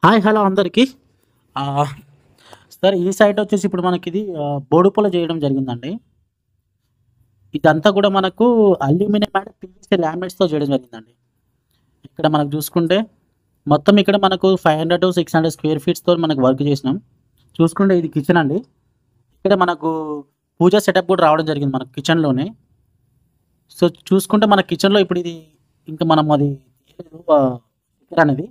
Hi! Hello అందరికి. ఆహ్, sir ఈ సైట్ వచ్చేసి ఇప్పుడు మనకిది బోడుప్పలో చేయడం జరిగిందండి. ఇదంతా కూడా మనకు అల్యూమినియం అండ్ పీవీసీ లామినేట్స్‌తో చేయడం జరిగిందండి. ఇక్కడ మనకు చూసుకుంటే మొత్తం ఇక్కడ మనకు 500-600 స్క్వేర్ ఫీట్స్‌తో మనకు వర్క్ చేసినాం. చూసుకుంటే ఇది కిచెన్ అండి. ఇక్కడ మనకు పూజ సెటప్ కూడా రావడం జరిగింది మనకు కిచెన్‌లోనే. సో, చూసుకుంటే మన కిచెన్‌లో ఇప్పుడు ఇది ఇంకా మనం అది తీయలేదు స్టిక్కర్ అనేది.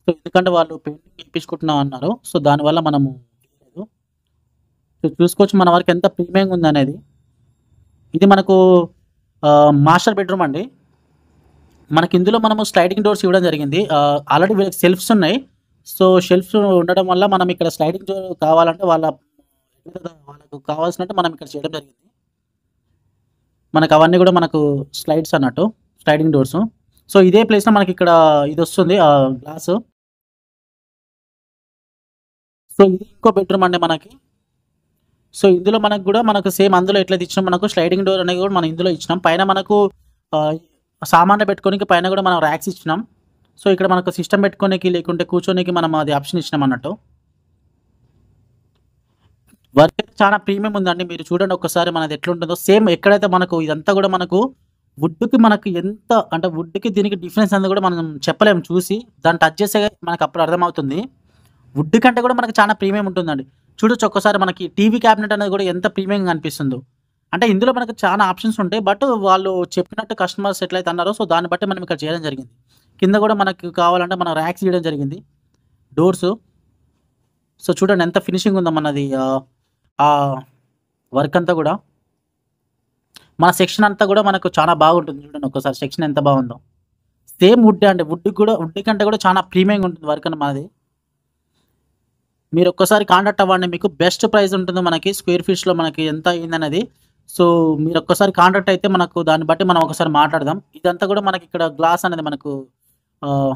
సో, ఎందుకంటే వాళ్ళు పెయింటింగ్ ఏపించుకుంటున్నాం అన్నారు. సో, దానివల్ల మనము తీయలేదు. సో, చూసుకోవచ్చు మన వరకు ఎంత ప్రీమియంగా ఉందనేది. ఇది మనకు మాస్టర్ బెడ్‌రూమ్ అండి. మనకి ఇందులో మనము స్లైడింగ్ డోర్స్ ఇవ్వడం జరిగింది. ఆల్రెడీ వీళ్ళకి సెల్ఫ్స్ ఉన్నాయి. సో, షెల్ఫ్స్ ఉండడం వల్ల మనం ఇక్కడ స్లైడింగ్ డోర్ కావాలంటే వాళ్ళకు కావాల్సినట్టు మనం ఇక్కడ చేయడం జరిగింది. మనకు అవన్నీ కూడా మనకు స్లైడ్స్ అన్నట్టు. Sliding doors. సో, ఇదే ప్లేస్‌లో మనకిక్కడ ఇదొస్తుంది గ్లాసు. సో, ఇది ఇంకో బెడ్‌రూమ్ అండి మనకి. సో, ఇందులో మనకు గూడా మనకు సేమ్ అందులో ఎట్లయితే ఇచ్చినామో మనకు స్లైడింగ్ డోర్ అనేది గూడా మనం ఇందులో ఇచ్చినాం. పైన మనకు ఆహ్, సామాన్లు పెట్టుకోనికి పైన గూడా మనం ర్యాక్స్ ఇచ్చినాం. సో, ఇక్కడ మనకు సిస్టమ్ పెట్టుకోనికి లేకుంటే కూర్చోనికి మనం అది ఆప్షన్ ఇచ్చినాం అన్నట్టు. వర్క్ అయితే చాలా ప్రీమియం ఉందండి. మీరు చూడండి ఒక్కసారి మనది ఎట్లుంటుందో. సేమ్ ఎక్కడైతే మనకు ఇదంతా గూడా మనకు వుడ్‌కి మనకు ఎంత అంటే వుడ్‌కి దీనికి డిఫరెన్స్ అనేది గూడా మనం చెప్పలేము చూసి. దాన్ని టచ్ చేస్తే మనకు అప్పుడు అర్థమవుతుంది. వుడ్ కంటే కూడా మనకు చాలా ప్రీమియం ఉంటుందండి. చూడొచ్చు ఒక్కసారి మనకి టీవీ క్యాబినెట్ అనేది కూడా ఎంత ప్రీమియంగా అనిపిస్తుందో. అంటే ఇందులో మనకు చాలా ఆప్షన్స్ ఉంటాయి. బట్ వాళ్ళు చెప్పినట్టు కస్టమర్స్ ఎట్లయితే అన్నారో సో దాన్ని బట్టి మనం ఇక్కడ చేయడం జరిగింది. కింద కూడా మనకు కావాలంటే మనం ర్యాక్స్ ఇయడం జరిగింది. డోర్సు. సో చూడండి ఎంత ఫినిషింగ్ ఉందో మనది ఆహ్, వర్క్ అంతా కూడా. మన సెక్షన్ అంతా కూడా మనకు చాలా బాగుంటుంది. చూడండి ఒక్కసారి సెక్షన్ ఎంత బాగుందో. సేమ్ వుడ్డే అండి. వుడ్ కంటే కూడా చాలా ప్రీమియంగా ఉంటుంది వర్క్ అని మనది. మీరొక్కసారి కాంటాక్ట్ అవ్వండి. మీకు బెస్ట్ ప్రైస్ ఉంటుంది మనకి స్క్వేర్ ఫీట్స్‌లో మనకి ఎంత అయిందనేది. సో, మీరొక్కసారి కాంటాక్ట్ అయితే మనకు దాన్ని బట్టి మనం ఒకసారి మాట్లాడదాం. ఇదంతా కూడా మనకిక్కడ గ్లాస్ అనేది మనకు ఆహ్